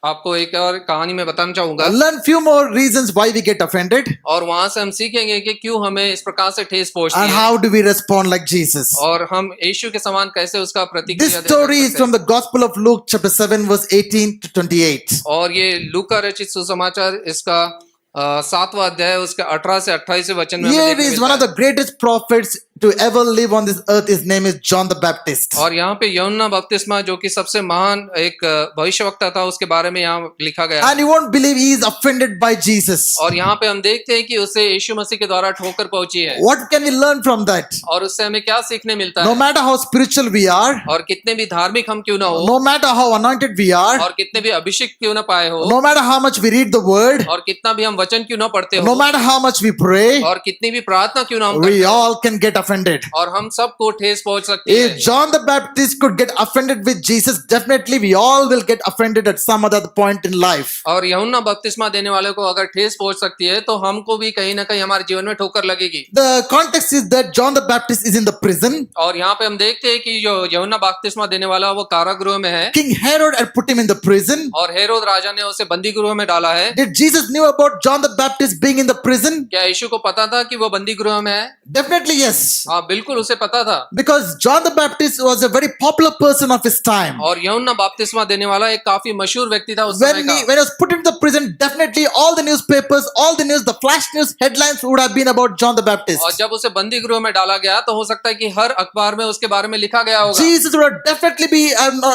आपको एक और कहानी में बताना चाहूंगा, Learn few more reasons why we get offended और वहां से हम सीखेंगे कि क्यों हमें इस प्रकार से ठेस पहुंचती and है how do we respond like Jesus. और हम यीशु के समान कैसे उसका This प्रतिक्रिया दे story is सकते from the Gospel of Luke chapter 7 verse 18 to 28. हैं। और ये लूका रचित सुसमाचार इसका 7वां अध्याय उसके 18 से 28 वचन में हमें Here देखने is one मिलता of है। the greatest prophets to ever live on this earth. His name is John the Baptist. और यहाँ पे यूहन्ना बपतिस्मा जो कि सबसे महान एक भविष्यवक्ता था, उसके बारे में यहाँ लिखा गया है। And you won't believe he is offended by Jesus. और यहाँ पे हम देखते हैं कि उसे यीशु मसीह के द्वारा ठोकर पहुंची है। What can we learn from that? और उससे हमें क्या सीखने मिलता No है? matter how spiritual we are, और कितने भी धार्मिक हम क्यों ना हो, no matter how anointed we are, और कितने भी अभिषेक क्यों ना पाए हो, no matter how much we read the word, और कितना भी हम वचन क्यों ना पढ़ते no हो, matter how much we pray, और कितनी भी प्रार्थना क्यों ना हम we करते हो, all can get offended. और हम सबको ठेस पहुंच सकती है। If John the Baptist could get offended with Jesus, definitely we all will get offended at some other point in life. और यूहन्ना बपतिस्मा देने वाले को अगर ठेस पहुंच सकती है तो हमको भी कहीं ना कहीं हमारे जीवन में ठोकर लगेगी। The context is that John the Baptist is in the prison. और यहाँ पे हम देखते हैं कि जो यूहन्ना बपतिस्मा देने वाला वो कारागृह में है, King Herod had put him in the prison. और हेरोद राजा ने उसे बंदी गृह में डाला है। Did Jesus knew about John the Baptist being in the prison? क्या यीशु को पता था कि वो बंदी गृह में है? Definitely yes. हाँ बिल्कुल उसे पता था। because John the Baptist was a very popular person of his time. और यूहन्ना बपतिस्मा देने वाला एक काफी मशहूर व्यक्ति था उस समय का। When he was put into the prison, definitely all the newspapers, all the news, the flash news headlines would have been about John the Baptist. और जब उसे बंदी गृह में डाला गया तो हो सकता है कि हर अखबार में उसके बारे में लिखा गया होगा। Jesus would have definitely be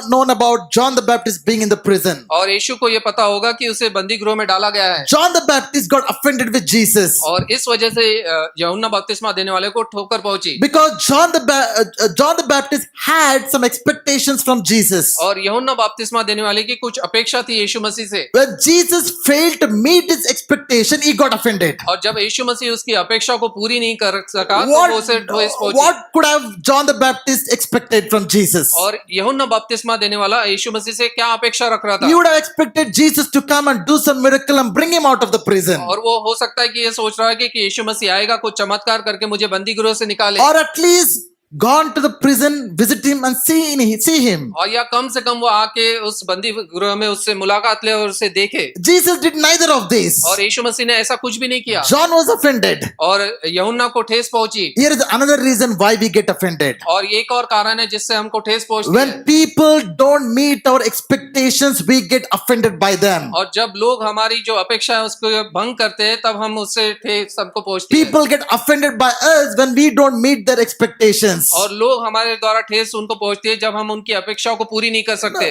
known about John the Baptist being in the prison. और यीशु को ये पता होगा कि उसे बंदी गृह में डाला गया है। John the Baptist got offended with Jesus और इस वजह से यूहन्ना बपतिस्मा देने वाले को ठोकर पहुंची। because John the Baptist had some expectations from Jesus. और यूहन्ना बपतिस्मा देने वाले की कुछ अपेक्षा थी यीशु मसीह से। When Jesus failed to meet his expectation, he got offended. और जब यीशु मसीह उसकी अपेक्षा को पूरी नहीं कर सका तो वो उसे ठोस पहुंची। What could have John the Baptist expected from Jesus? और यूहन्ना बपतिस्मा देने वाला यीशु मसीह से क्या अपेक्षा रख रहा था? He would have expected Jesus to come and do some miracle and bring him out of the prison. और वो हो सकता है कि ये सोच रहा है कि यीशु मसीह आएगा, कुछ चमत्कार करके मुझे बंदी गृह से निकाले। Or at least gone to the prison, visit him and see him. और या कम से कम वो आके उस बंदी गृह में उससे मुलाकात ले और उसे देखे। Jesus did neither of this. और यीशु मसीह ने ऐसा कुछ भी नहीं किया। John was offended. और यूहन्ना को ठेस पहुंची। Here is another reason why we get offended. और एक और कारण है जिससे हमको ठेस पहुंचती When है। people don't meet our expectations, we get offended by them. और जब लोग हमारी जो अपेक्षा है उसको भंग करते हैं तब हम उससे ठेस हमको पहुंचती है। People get offended by us when we don't meet their expectations. और लोग हमारे द्वारा ठेस उनको पहुंचती है जब हम उनकी अपेक्षाओं को पूरी नहीं कर सकते।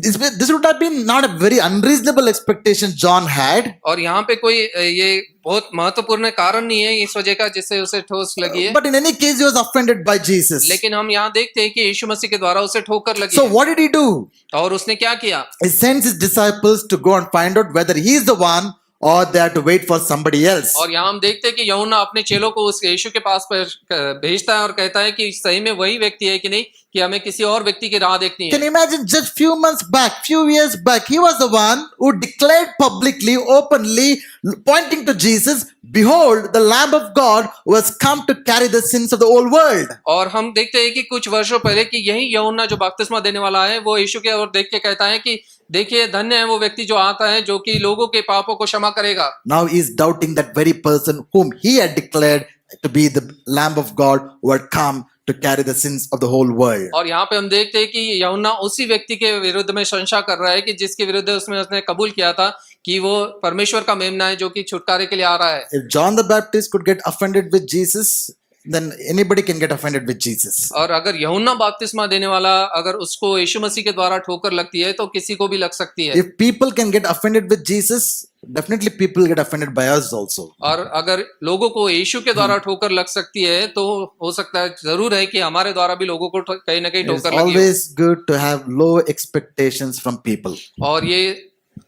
This would have been not a very unreasonable expectation John had. और यहाँ पे कोई ये बहुत महत्वपूर्ण कारण नहीं है इस वजह का जिससे उसे ठोस लगी है। But in any case, he was offended by Jesus. लेकिन हम यहाँ देखते हैं कि यीशु मसीह के द्वारा उसे ठोकर लगी So है। what did he do? और उसने क्या किया? He sends his disciples to go and find out whether he is the one or they have to wait for somebody else. और यहाँ हम देखते हैं कि यूहन्ना अपने चेलों को उस यीशु के पास पर भेजता है और कहता है कि सही में वही व्यक्ति है कि नहीं, कि हमें किसी और व्यक्ति की राह देखनी Can है। you imagine just few months back, few years back, he was the one who declared publicly, openly, pointing to Jesus, behold, the Lamb of God who has come to carry the sins of the whole world. और हम देखते हैं कि कुछ वर्षों पहले कि यही यूहन्ना जो बपतिस्मा देने वाला है वो यीशु के ओर देख के कहता है कि देखिए धन्य है वो व्यक्ति जो आता है जो कि लोगों के पापों को क्षमा करेगा। Now he is doubting that very person whom he had declared to be the Lamb of God who had come to carry the sins of the whole world. और यहाँ पे हम देखते हैं कि यूहन्ना उसी व्यक्ति के विरुद्ध में संशय कर रहा है कि जिसके विरुद्ध उसने कबूल किया था कि वो परमेश्वर का मेमना है जो कि छुटकारे के लिए आ रहा है। If John the Baptist could get offended with Jesus, then anybody can get offended with Jesus. और अगर यूहन्ना बपतिस्मा देने वाला अगर उसको यीशु मसीह के द्वारा ठोकर लगती है तो किसी को भी लग सकती है। If people can get offended with Jesus, definitely people get offended by us also. और अगर लोगों को यीशु के द्वारा ठोकर लग सकती है तो हो सकता है जरूर है कि हमारे द्वारा भी लोगों को कहीं ना कहीं It's ठोकर लगी हो। always good to have low expectations from people. और ये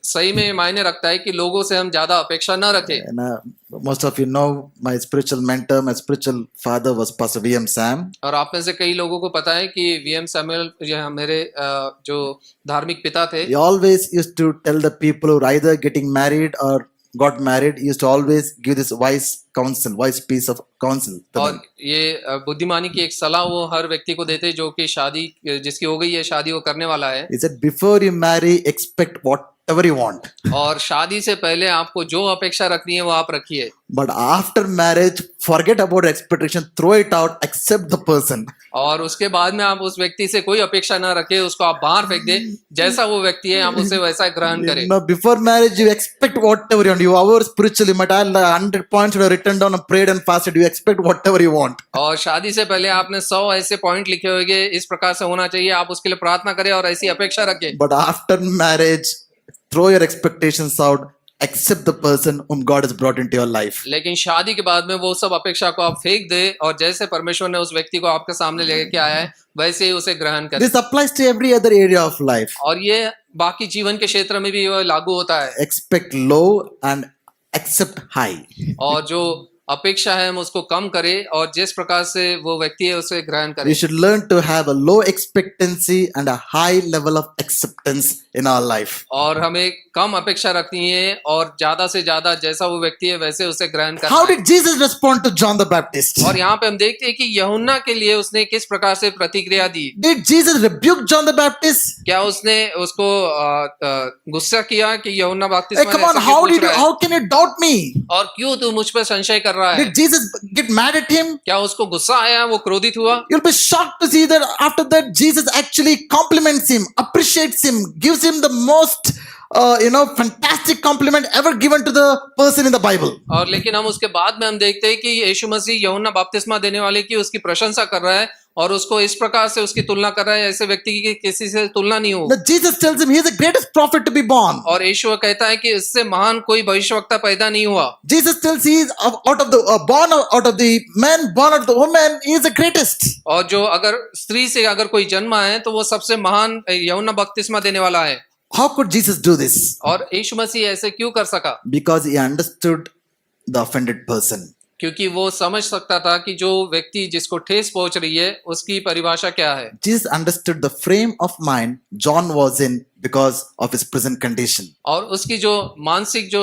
सही में मायने रखता है कि लोगों से हम ज्यादा अपेक्षा न रखें। And most of you know my spiritual mentor, my spiritual father was Pastor V.M. Sam. और आप में से कई लोगों को पता है कि वीएम सैमुअल मेरे जो धार्मिक पिता थे, He always used to tell the people who are either getting married or got married, he used to always give this wise counsel, wise piece of counsel to और them. ये बुद्धिमानी की एक सलाह वो हर व्यक्ति को देते जो कि शादी जिसकी हो गई है, शादी वो करने वाला है। He said, before you marry, expect whatever you want. और शादी से पहले आपको जो अपेक्षा रखनी है वो आप रखिए, But after marriage, forget about expectation, throw it out, accept the person. और उसके बाद में आप उस व्यक्ति से कोई अपेक्षा ना रखें, उसको आप बाहर फेंक दें, जैसा वो व्यक्ति है आप उसे वैसा ही ग्रहण करें। No, before marriage, you expect whatever you want. You are spiritually, you might have 100 points, you have written down and prayed and fasted. You expect whatever you want. और शादी से पहले आपने 100 ऐसे पॉइंट लिखे होंगे, इस प्रकार से होना चाहिए, आप उसके लिए प्रार्थना करें और ऐसी अपेक्षा रखें। But after marriage, throw your expectations out, accept the person whom God has brought into your life. लेकिन शादी के बाद में वो सब अपेक्षा को आप फेंक दे और जैसे परमेश्वर ने उस व्यक्ति को आपके सामने लेके आया है वैसे ही उसे ग्रहण करें। This applies to every other area of life. और ये बाकी जीवन के क्षेत्र में भी वो लागू होता है। Expect low and accept high. और जो अपेक्षा है हम उसको कम करें और जिस प्रकार से वो व्यक्ति है उसे ग्रहण करें। We should learn to have a low expectancy and a high level of acceptance in our life. और हमें कम अपेक्षा रखनी है और ज्यादा से ज्यादा जैसा वो व्यक्ति है वैसे उसे ग्रहण करना How है। did Jesus respond to John the Baptist? और यहाँ पे हम देखते हैं कि यूहन्ना के लिए उसने किस प्रकार से प्रतिक्रिया दी। Did Jesus rebuke John the Baptist? क्या उसने उसको गुस्सा किया कि यूहन्ना Hey, बपतिस्मा come ने on, ऐसा क्यों पूछ रहा है? how can you doubt me? और क्यों तू मुझ पर संशय कर रहा है। Did Jesus get mad at him? क्या उसको गुस्सा आया, वो क्रोधित हुआ? You'll be shocked to see that after that, Jesus actually compliments him, appreciates him, gives him the most, fantastic compliment ever given to the person in the Bible. और लेकिन हम उसके बाद में हम देखते हैं कि यीशु मसीह यूहन्ना बपतिस्मा देने वाले की उसकी प्रशंसा कर रहा है और उसको इस प्रकार से उसकी तुलना कर रहा है, ऐसे व्यक्ति की किसी से तुलना नहीं हो। Now Jesus tells him he is the greatest prophet to be born. और यीशु कहता है कि इससे महान कोई भविष्यवक्ता पैदा नहीं हुआ। Jesus tells he is out of the born out of the man, born out of the woman, he is the greatest. और जो अगर स्त्री से अगर कोई जन्मा है तो वो सबसे महान यूहन्ना बपतिस्मा देने वाला है। How could Jesus do this? और यीशु मसीह ऐसे क्यों कर सका? Because he understood the offended person. क्योंकि वो समझ सकता था कि जो व्यक्ति जिसको ठेस पहुंच रही है उसकी परिभाषा क्या है। Jesus understood the frame of mind John was in because of his present condition. और उसकी जो मानसिक जो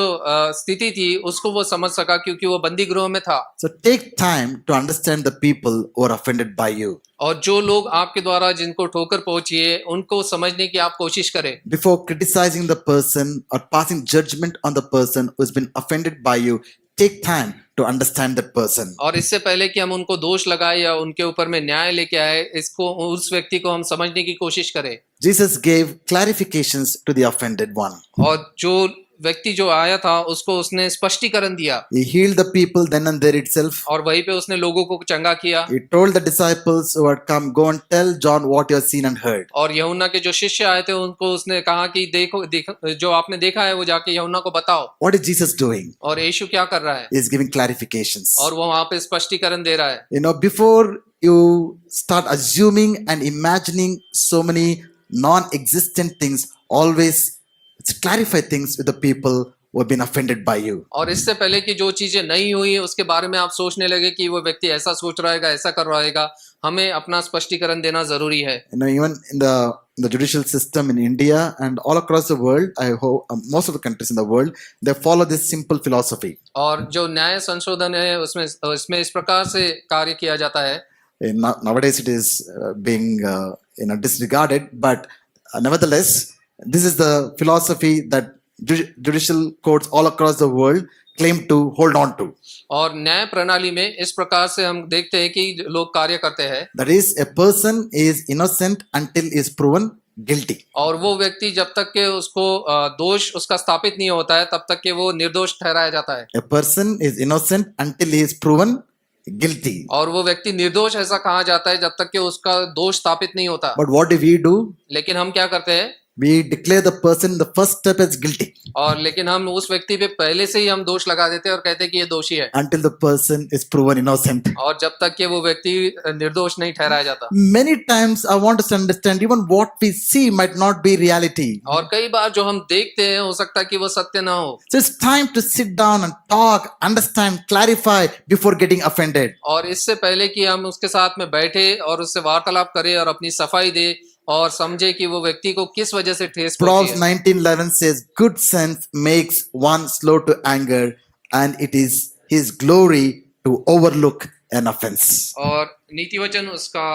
स्थिति थी उसको वो समझ सका क्योंकि वो बंदी गृह में था। So take time to understand the people who are offended by you. और जो लोग आपके द्वारा जिनको ठोकर पहुंची है उनको समझने की आप कोशिश करें। Before criticizing the person or passing judgment on the person who has been offended by you, take time to understand that person. और इससे पहले कि हम उनको दोष लगाए या उनके ऊपर में न्याय लेके आए, इसको उस व्यक्ति को हम समझने की कोशिश करें। Jesus gave clarifications to the offended one. और जो व्यक्ति जो आया था उसको उसने स्पष्टीकरण दिया। He healed the people then and there itself. और वहीं पे उसने लोगों को चंगा किया। He told the disciples who had come, go and tell John what you have seen and heard. और यूहन्ना के जो शिष्य आए थे उनको उसने कहा कि देखो जो आपने देखा है वो जाके यूहन्ना को बताओ। What is Jesus doing? और यीशु क्या कर रहा है? He is giving clarifications. और वो वहां पे स्पष्टीकरण दे रहा है। Before you start assuming and imagining so many non-existent things, always clarify things with the people who have been offended by you. और इससे पहले कि जो चीजें नहीं हुई उसके बारे में आप सोचने लगे कि वो व्यक्ति ऐसा सोच रहा है, ऐसा कर रहेगा, हमें अपना स्पष्टीकरण देना जरूरी है। Even in the judicial system in India and all across the world, I hope most of the countries in the world, they follow this simple philosophy. और जो न्याय संशोधन है उसमें इस प्रकार से कार्य किया जाता है। Nowadays it is being disregarded, but nevertheless, this is the philosophy that judicial courts all across the world claim to hold on to. और न्याय प्रणाली में इस प्रकार से हम देखते हैं कि लोग कार्य करते हैं। That is, a person is innocent until he is proven guilty. और वो व्यक्ति जब तक के उसको दोष उसका स्थापित नहीं होता है तब तक के वो निर्दोष ठहराया जाता है। A person is innocent until he is proven guilty. और वो व्यक्ति निर्दोष ऐसा कहा जाता है जब तक कि उसका दोष स्थापित नहीं होता। But what do we do? लेकिन हम क्या करते हैं? We declare the person in the first step as guilty और लेकिन हम उस व्यक्ति पे पहले से ही हम दोष लगा देते हैं और कहते हैं कि ये दोषी है until the person is proven innocent. और जब तक कि वो व्यक्ति निर्दोष नहीं ठहराया जाता। Many times I want us to understand even what we see might not be reality. और कई बार जो हम देखते हैं हो सकता है कि वो सत्य ना हो। So it's time to sit down and talk, understand, clarify before getting offended. और इससे पहले कि हम उसके साथ में बैठे और उससे वार्तालाप करें और अपनी सफाई दे और समझे कि वो व्यक्ति को किस वजह से ठेस पहुंची Proverbs है। 19:11 says, "Good sense makes one slow to anger, and it is his glory to overlook an offense." और नीति वचन उसका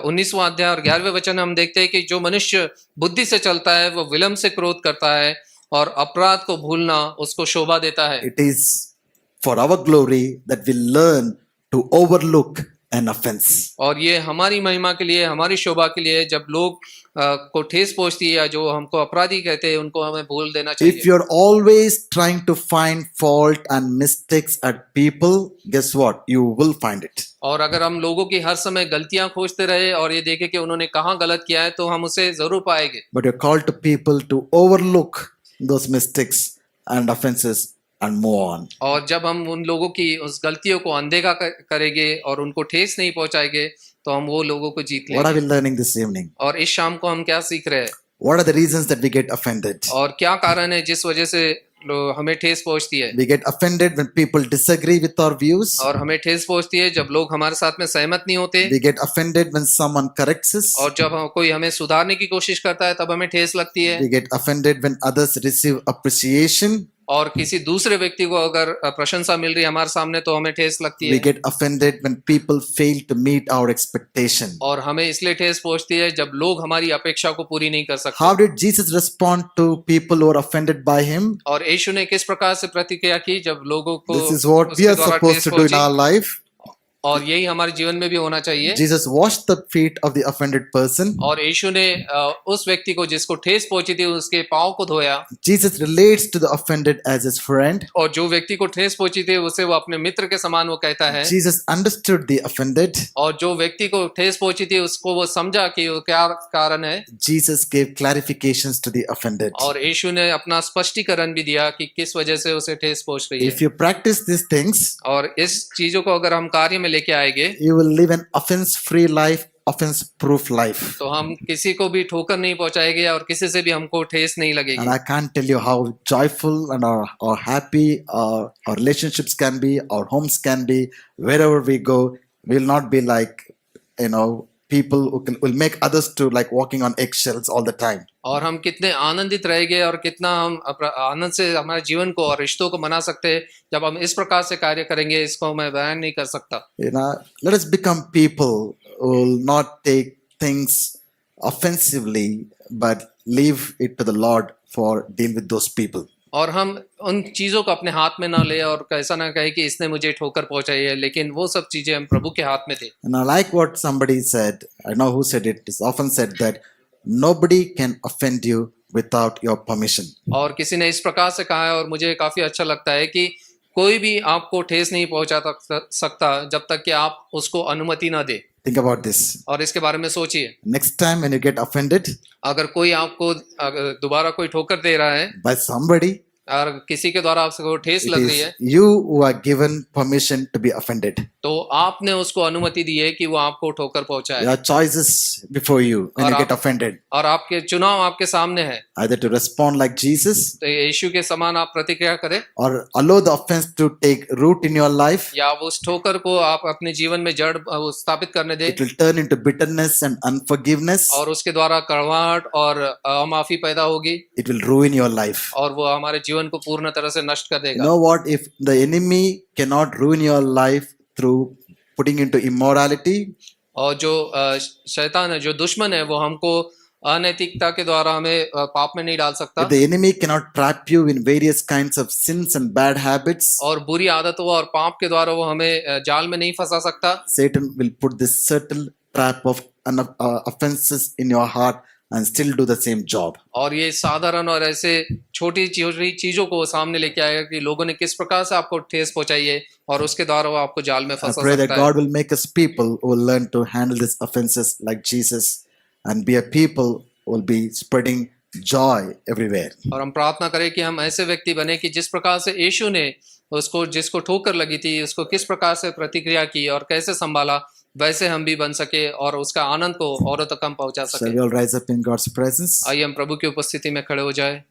19वां अध्याय और 11वें वचन में हम देखते हैं कि जो मनुष्य बुद्धि से चलता है वो विलंब से क्रोध करता है और अपराध को भूलना उसको शोभा देता है। It is for our glory that we learn to overlook an offense. और ये हमारी महिमा के लिए, हमारी शोभा के लिए, जब लोग को ठेस पहुंचती है या जो हमको अपराधी कहते हैं उनको हमें भूल देना If चाहिए। you're always trying to find fault and mistakes at people, guess what? You will find it. और अगर हम लोगों की हर समय गलतियां खोजते रहे और ये देखे कि उन्होंने कहाँ गलत किया है तो हम उसे जरूर पाएंगे। But you're called to people to overlook those mistakes and offenses and move on. और जब हम उन लोगों की उस गलतियों को अनदेखा करेंगे और उनको ठेस नहीं पहुंचाएंगे तो हम वो लोगों को जीत What are लेंगे। we learning this evening? और इस शाम को हम क्या सीख रहे हैं? What are the reasons that we get offended? और क्या कारण है जिस वजह से हमें ठेस पहुंचती है? We get offended when people disagree with our views. और हमें ठेस पहुंचती है जब लोग हमारे साथ में सहमत नहीं होते। We get offended when someone corrects us. और जब कोई हमें सुधारने की कोशिश करता है तब हमें ठेस लगती है। We get offended when others receive appreciation. और किसी दूसरे व्यक्ति को अगर प्रशंसा मिल रही है हमारे सामने तो हमें ठेस लगती We है, get offended when people fail to meet our expectation. और हमें इसलिए ठेस पहुंचती है जब लोग हमारी अपेक्षा को पूरी नहीं कर सकते। How did Jesus respond to people who were offended by him? और यीशु ने किस प्रकार से प्रतिक्रिया की जब लोगों को This is what we उसके are द्वारा supposed ठेस to do in पहुंची, our life. और यही हमारे जीवन में भी होना चाहिए। Jesus washed the feet of the offended person. और यीशु ने उस व्यक्ति को जिसको ठेस पहुंची थी उसके पांव को धोया, Jesus relates to the offended as his friend. और जो व्यक्ति को ठेस पहुंची थी उसे वो अपने मित्र के समान वो कहता है, Jesus understood the offended. और जो व्यक्ति को ठेस पहुंची थी उसको वो समझा कि वो क्या कारण है, Jesus gave clarifications to the offended. और यीशु ने अपना स्पष्टीकरण भी दिया कि किस वजह से उसे ठेस पहुंच रही है। If you practice these things, और इस चीजों को अगर हम कार्य में लेके आएंगे you will live an offense-free life, offense-proof life. तो हम किसी को भी ठोकर नहीं पहुंचाएंगे और किसी से भी हमको ठेस नहीं And लगेगी। I can't tell you how joyful and or happy our relationships can be, our homes can be, wherever we go. We'll not be like, people who will make others to like walking on eggshells all the time. और हम कितने आनंदित रहेंगे और कितना हम आनंद से हमारे जीवन को और रिश्तों को बना सकते हैं जब हम इस प्रकार से कार्य करेंगे, इसको मैं बयान नहीं कर सकता। Let us become people who will not take things offensively, but leave it to the Lord for deal with those people. और हम उन चीजों को अपने हाथ में ना ले और ऐसा ना कहे कि इसने मुझे ठोकर पहुंचाई है, लेकिन वो सब चीजें हम प्रभु के हाथ में थे। And I like what somebody said. I know who said it. It's often said that nobody can offend you without your permission. और किसी ने इस प्रकार से कहा है और मुझे काफी अच्छा लगता है कि कोई भी आपको ठेस नहीं पहुंचा सकता जब तक कि आप उसको अनुमति ना दे। Think about this. और इसके बारे में सोचिए, Next time when you get offended अगर कोई आपको दोबारा कोई ठोकर दे रहा है by somebody, और किसी के द्वारा आपको ठेस it लग रही है, is you who are given permission to be offended. तो आपने उसको अनुमति दी है कि वो आपको ठोकर पहुंचाए। There are choices before you when और you get आप- offended. और आपके चुनाव आपके सामने है, Either to respond like Jesus तो यीशु के समान आप प्रतिक्रिया करें or allow the offense to take root in your life. या उस ठोकर को आप अपने जीवन में जड़ स्थापित करने दें It will turn into bitterness and unforgiveness. और उसके द्वारा कड़वाहट और अमाफी पैदा होगी It will ruin your life. और वो हमारे जीवन को पूर्ण तरह से नष्ट कर You देगा। know what? If the enemy cannot ruin your life through putting into immorality, और जो शैतान है, जो दुश्मन है, वो हमको अनैतिकता के द्वारा हमें पाप में नहीं डाल सकता, if the enemy cannot trap you in various kinds of sins and bad habits, और बुरी आदतों और पाप के द्वारा वो हमें जाल में नहीं फंसा सकता, Satan will put this subtle trap of offenses in your heart and still do the same job. और ये साधारण और ऐसे छोटी छोटी चीजों को वो सामने लेके आएगा कि लोगों ने किस प्रकार से आपको ठेस पहुंचाई है और उसके द्वारा वो आपको जाल में I फंसा pray that सकता है। God will make us people who will learn to handle these offenses like Jesus and be a people who will be spreading joy everywhere. और हम प्रार्थना करें कि हम ऐसे व्यक्ति बने कि जिस प्रकार से यीशु ने उसको जिसको ठोकर लगी थी उसको किस प्रकार से प्रतिक्रिया की और कैसे संभाला, वैसे हम भी बन सके और उसका आनंद को औरों तक हम पहुंचा Shall सके। we all rise up in God's presence? आइए हम प्रभु की उपस्थिति में खड़े हो जाए।